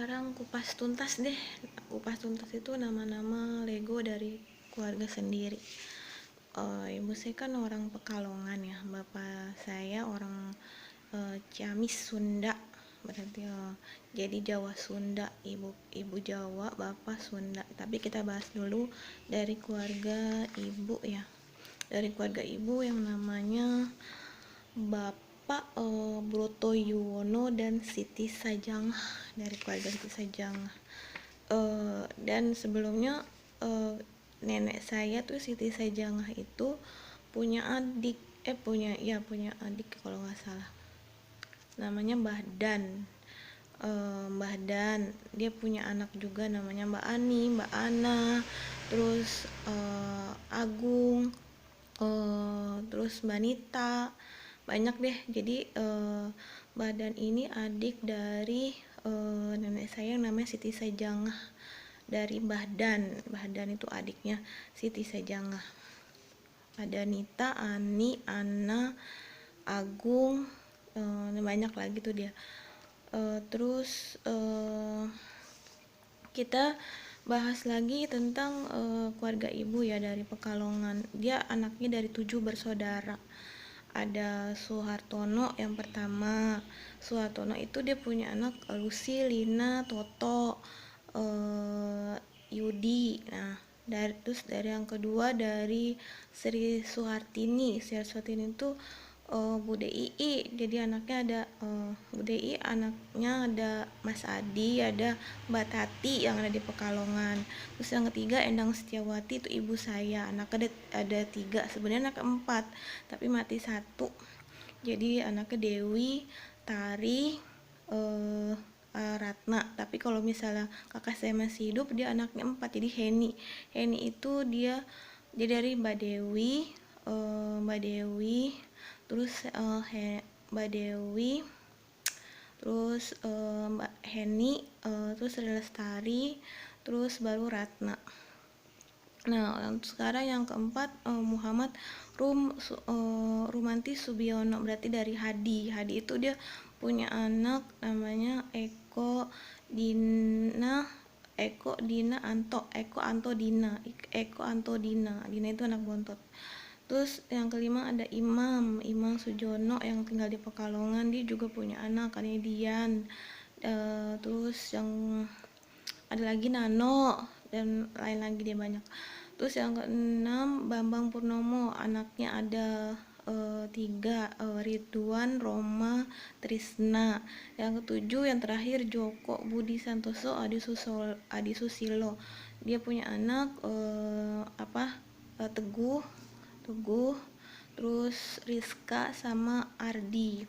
sekarang kupas tuntas deh. Kupas tuntas itu nama-nama Lego dari keluarga sendiri. Ibu saya kan orang Pekalongan ya, bapak saya orang Ciamis Sunda, berarti jadi Jawa Sunda, ibu Jawa, bapak Sunda. Tapi kita bahas dulu dari keluarga ibu ya. Dari keluarga ibu yang namanya Bapak Broto Yuwono dan Siti Sajang, dari keluarga Siti Sajang. Dan sebelumnya nenek saya tuh Siti Sajang itu punya adik, punya adik kalau nggak salah, namanya Mbah Dan. Mbah Dan dia punya anak juga namanya Mbak Ani, Mbak Ana, terus Agung, terus Mbak Nita, banyak deh. Jadi Mbah Dan ini adik dari nenek saya yang namanya Siti Sajangah, dari Mbah Dan. Mbah Dan itu adiknya Siti Sajangah. Ada Nita, Ani, Ana, Agung, banyak lagi tuh dia. Terus kita bahas lagi tentang keluarga ibu ya, dari Pekalongan. Dia anaknya dari 7 bersaudara. Ada Suhartono yang pertama. Suhartono itu dia punya anak Lucy, Lina, Toto, Yudi. Nah, dari yang kedua dari Sri Suhartini. Sri Suhartini itu Bude Ii, jadi anaknya ada Bude Ii, anaknya ada Mas Adi, ada Mbak Tati yang ada di Pekalongan. Terus yang ketiga Endang Setiawati, itu ibu saya. Anaknya ada 3, sebenarnya anak 4 tapi mati 1. Jadi anaknya Dewi, Tari, Ratna. Tapi kalau misalnya kakak saya masih hidup, dia anaknya 4, jadi Heni itu dia dari Mbak Dewi, terus Mbak Dewi, terus Mbak Heni, terus Lestari, terus baru Ratna. Nah, sekarang yang keempat Muhammad Rumanti Subiono, berarti dari Hadi. Hadi itu dia punya anak namanya Eko Dina Anto Dina itu anak bontot. Terus yang kelima ada Imam Sujono yang tinggal di Pekalongan, dia juga punya anak Kanedian. Terus yang ada lagi Nano dan lain lagi, dia banyak. Terus yang keenam Bambang Purnomo, anaknya ada 3, Ridwan, Roma, Trisna. Yang ketujuh yang terakhir Joko Budi Santoso Adi Susilo, dia punya anak Teguh, terus Rizka sama Ardi.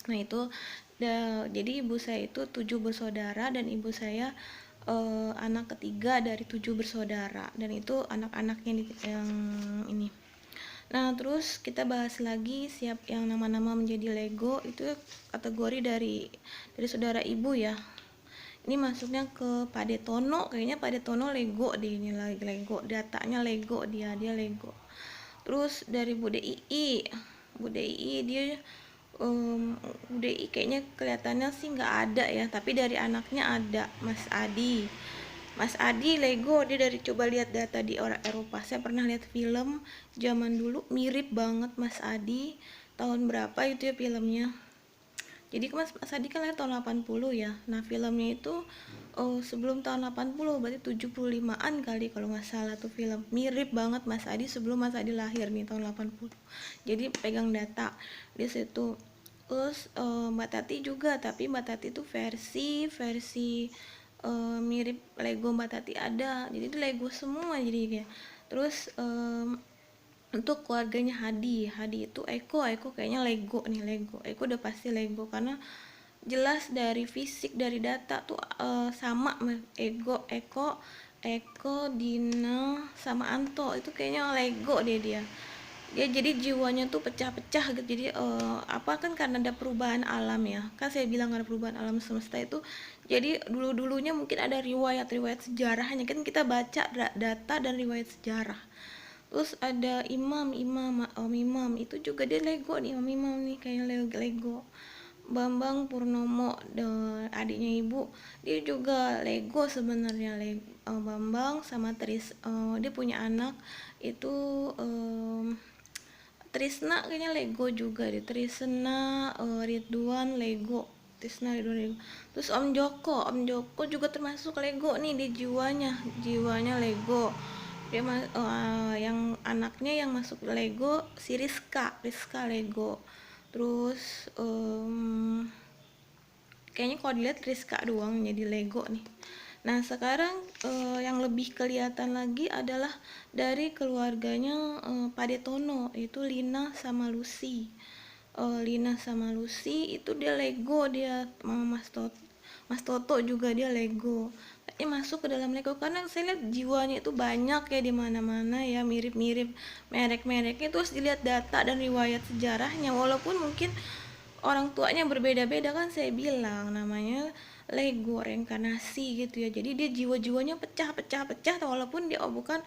Nah itu jadi ibu saya itu 7 bersaudara, dan ibu saya anak ketiga dari 7 bersaudara, dan itu anak-anaknya yang ini. Nah terus kita bahas lagi siap yang nama-nama menjadi Lego, itu kategori dari saudara ibu ya. Ini masuknya ke Pak Tono, kayaknya Pak Tono Lego deh, ini lagi Lego, datanya Lego, dia Lego. Terus dari Bude Ii dia Bude Ii kayaknya kelihatannya sih nggak ada ya, tapi dari anaknya ada Mas Adi Lego, dia dari, coba lihat data di orang Eropa, saya pernah lihat film zaman dulu, mirip banget Mas Adi. Tahun berapa itu ya filmnya, jadi Mas Adi kan lahir tahun 80 ya. Nah filmnya itu sebelum tahun 80, berarti 75-an kali kalau nggak salah tuh film. Mirip banget Mas Adi sebelum Mas Adi lahir nih tahun 80. Jadi pegang data di situ. Terus Mbak Tati juga, tapi Mbak Tati itu versi mirip Lego Mbak Tati ada. Jadi itu Lego semua jadi dia. Terus untuk keluarganya Hadi itu Eko kayaknya Lego Eko udah pasti Lego, karena jelas dari fisik, dari data tuh sama Eko Dina sama Anto, itu kayaknya Lego dia jadi jiwanya tuh pecah-pecah gitu. Jadi kan karena ada perubahan alam ya, kan saya bilang ada perubahan alam semesta itu. Jadi dulunya mungkin ada riwayat sejarahnya, kan kita baca data dan riwayat sejarah. Terus ada Imam itu juga dia Lego nih, Imam nih kayaknya Lego. Bambang Purnomo, adiknya ibu, dia juga Lego sebenarnya. Bambang sama dia punya anak itu, Trisna kayaknya Lego juga deh. Trisna, Ridwan Lego. Trisna Ridwan Lego. Terus Om Joko juga termasuk Lego nih di jiwanya Lego. Yang anaknya yang masuk Lego si Rizka Lego. Terus kayaknya kalau dilihat Rizka doang jadi Lego nih. Nah sekarang yang lebih kelihatan lagi adalah dari keluarganya Pak Detono, itu Lina sama Lucy itu dia Lego, dia sama Mas Toto juga dia Lego. Ini masuk ke dalam Lego karena saya lihat jiwanya itu banyak ya di mana-mana ya, mirip-mirip merek-mereknya. Terus dilihat data dan riwayat sejarahnya, walaupun mungkin orang tuanya berbeda-beda, kan saya bilang namanya Lego reinkarnasi gitu ya. Jadi dia jiwa-jiwanya pecah-pecah walaupun dia bukan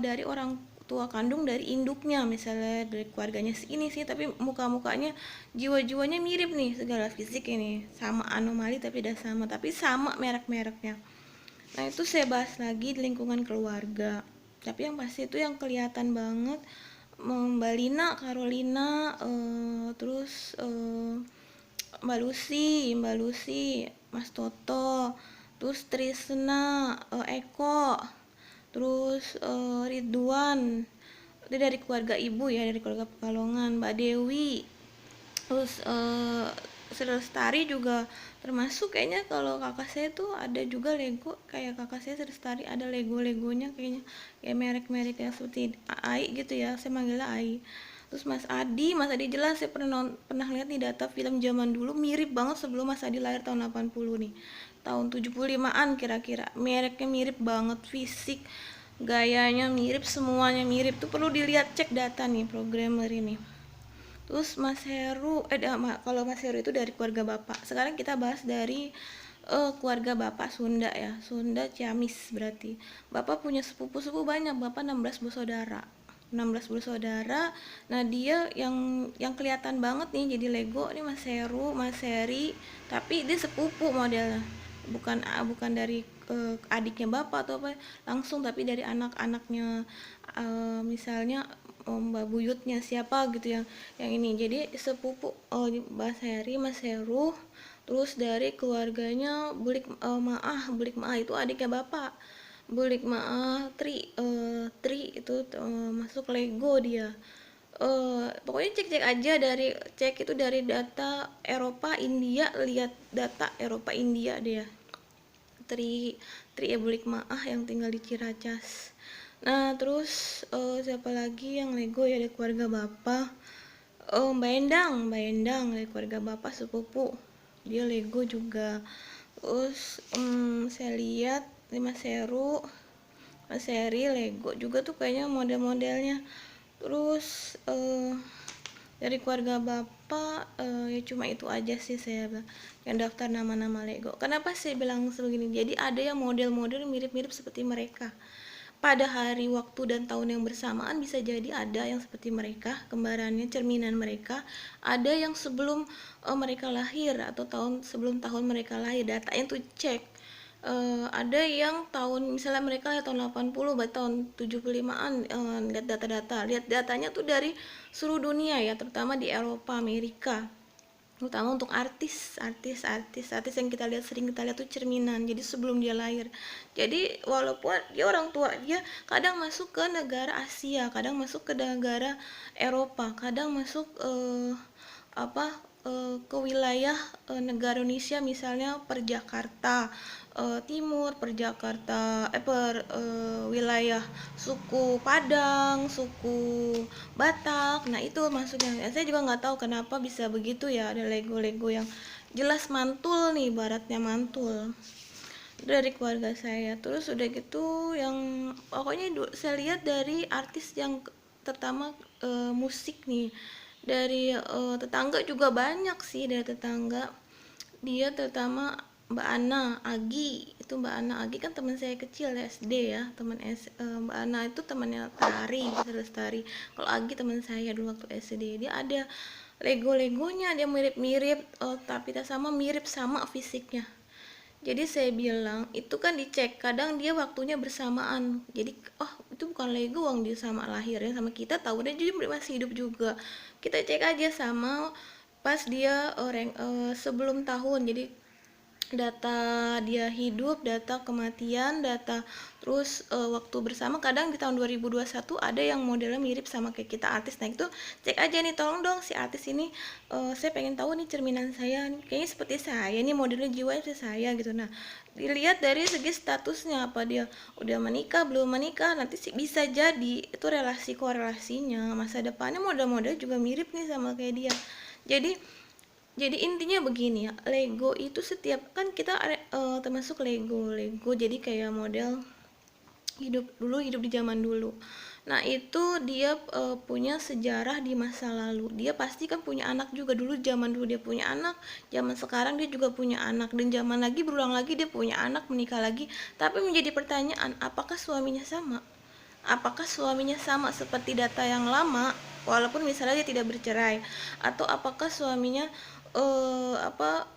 dari orang tua kandung, dari induknya misalnya dari keluarganya ini sih, tapi muka-mukanya jiwa-jiwanya mirip nih, segala fisik ini sama, anomali tapi udah sama, tapi sama merek-mereknya. Nah itu saya bahas lagi di lingkungan keluarga, tapi yang pasti itu yang kelihatan banget Mbak Lina, Carolina, terus Mbak Lucy, Mas Toto, terus Trisna, Eko, terus Ridwan, dia dari keluarga ibu ya, dari keluarga Pekalongan, Mbak Dewi, terus Sri Lestari juga termasuk. Kayaknya kalau kakak saya tuh ada juga Lego, kayak kakak saya Sri Lestari ada Legonya kayaknya, kayak merek-merek yang seperti AI gitu ya, saya manggilnya AI. Terus Mas Adi jelas saya pernah lihat nih data film zaman dulu, mirip banget sebelum Mas Adi lahir tahun 80 nih, tahun 75-an kira-kira, mereknya mirip banget, fisik gayanya mirip, semuanya mirip tuh, perlu dilihat, cek data nih programmer ini. Terus Mas Heru, kalau Mas Heru itu dari keluarga bapak. Sekarang kita bahas dari keluarga bapak Sunda ya, Sunda Ciamis berarti. Bapak punya sepupu banyak, bapak 16 bersaudara. 16 bersaudara. Nah dia yang kelihatan banget nih jadi Lego nih Mas Heru, Mas Heri, tapi dia sepupu modelnya. Bukan dari adiknya bapak atau apa langsung, tapi dari anak-anaknya, misalnya Mbak Buyutnya siapa gitu yang ini. Jadi sepupu Mas Heri, Mas Heru, terus dari keluarganya Bulik Maah itu adiknya bapak. Bulik Maah Tri itu masuk Lego dia. Pokoknya cek-cek aja, cek itu dari data Eropa India, lihat data Eropa India dia. Tri Ebulik Maah yang tinggal di Ciracas. Nah terus siapa lagi yang Lego ya dari keluarga bapak? Mbak Endang dari keluarga bapak sepupu, dia Lego juga. Terus saya lihat Mas Heru, Mas Heri Lego juga tuh kayaknya model-modelnya. Terus dari keluarga bapak ya cuma itu aja sih saya yang daftar nama-nama Lego. Kenapa saya bilang sebegini? Jadi ada yang model-model mirip-mirip seperti mereka. Pada hari, waktu, dan tahun yang bersamaan bisa jadi ada yang seperti mereka, kembarannya, cerminan mereka. Ada yang sebelum mereka lahir atau sebelum tahun mereka lahir, datanya tuh cek. Ada yang tahun misalnya mereka lihat tahun 80, berarti tahun 75-an, lihat lihat datanya tuh dari seluruh dunia ya, terutama di Eropa, Amerika, terutama untuk artis yang sering kita lihat tuh cerminan, jadi sebelum dia lahir. Jadi walaupun dia orang tua dia kadang masuk ke negara Asia, kadang masuk ke negara Eropa, kadang masuk ke wilayah negara Indonesia, misalnya per Jakarta Timur, per Jakarta wilayah suku Padang, suku Batak. Nah itu maksudnya, saya juga nggak tahu kenapa bisa begitu ya, ada Lego yang jelas mantul nih, baratnya mantul dari keluarga saya. Terus udah gitu yang pokoknya saya lihat dari artis yang terutama musik nih, dari tetangga juga banyak sih, dari tetangga dia terutama Mbak Ana Agi kan teman saya kecil ya, SD ya, Mbak Ana itu temannya Tari Lestari. Kalau Agi teman saya dulu waktu SD, dia ada Lego-legonya dia mirip-mirip, tapi tak sama, mirip sama fisiknya. Jadi saya bilang itu kan dicek, kadang dia waktunya bersamaan. Jadi oh itu bukan Lego, wong dia sama lahirnya sama kita, tahu dia juga masih hidup juga. Kita cek aja sama pas dia sebelum tahun. Jadi data dia hidup, data kematian, data terus waktu bersama. Kadang di tahun 2021 ada yang modelnya mirip sama kayak kita artis. Nah itu cek aja nih, tolong dong si artis ini, saya pengen tahu nih cerminan saya nih, kayaknya seperti saya nih, modelnya jiwanya seperti saya gitu. Nah dilihat dari segi statusnya, apa dia udah menikah belum menikah, nanti sih bisa jadi itu relasi korelasinya masa depannya model-model juga mirip nih sama kayak dia. Jadi jadi intinya begini ya, Lego itu setiap kan kita termasuk Lego jadi kayak model hidup di zaman dulu. Nah itu dia punya sejarah di masa lalu, dia pasti kan punya anak juga. Dulu zaman dulu dia punya anak, zaman sekarang dia juga punya anak, dan zaman lagi berulang lagi dia punya anak, menikah lagi. Tapi menjadi pertanyaan, apakah suaminya sama seperti data yang lama, walaupun misalnya dia tidak bercerai, atau apakah suaminya apa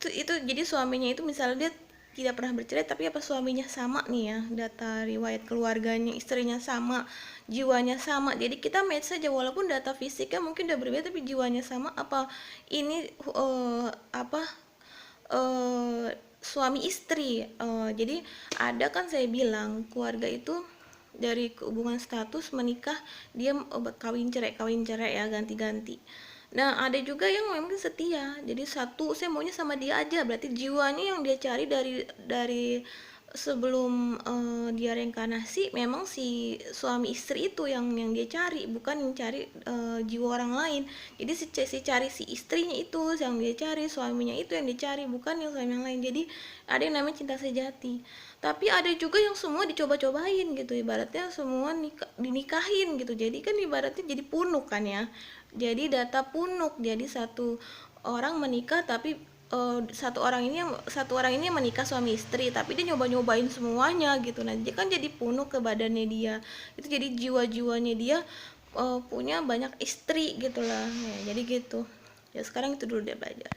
itu jadi suaminya itu misalnya dia tidak pernah bercerai, tapi apa suaminya sama nih ya, data riwayat keluarganya, istrinya sama, jiwanya sama. Jadi kita match saja, walaupun data fisiknya mungkin udah berbeda tapi jiwanya sama. Apa ini apa suami istri. Jadi ada kan, saya bilang keluarga itu dari hubungan status menikah, dia kawin cerai ya, ganti-ganti. Nah ada juga yang memang setia, jadi satu, saya maunya sama dia aja, berarti jiwanya yang dia cari dari sebelum dia reinkarnasi, memang si suami istri itu yang dia cari, bukan yang cari jiwa orang lain. Jadi si cari si istrinya itu yang dia cari, suaminya itu yang dicari, bukan yang suami yang lain. Jadi ada yang namanya cinta sejati. Tapi ada juga yang semua dicoba-cobain gitu, ibaratnya semua dinikahin gitu. Jadi kan ibaratnya jadi punuk kan ya, jadi data punuk. Jadi satu orang menikah tapi satu orang ini menikah suami istri, tapi dia nyobain semuanya gitu. Nah dia kan jadi punuk ke badannya dia, itu jadi jiwa-jiwanya dia punya banyak istri gitulah ya. Jadi gitu ya, sekarang itu dulu dia belajar.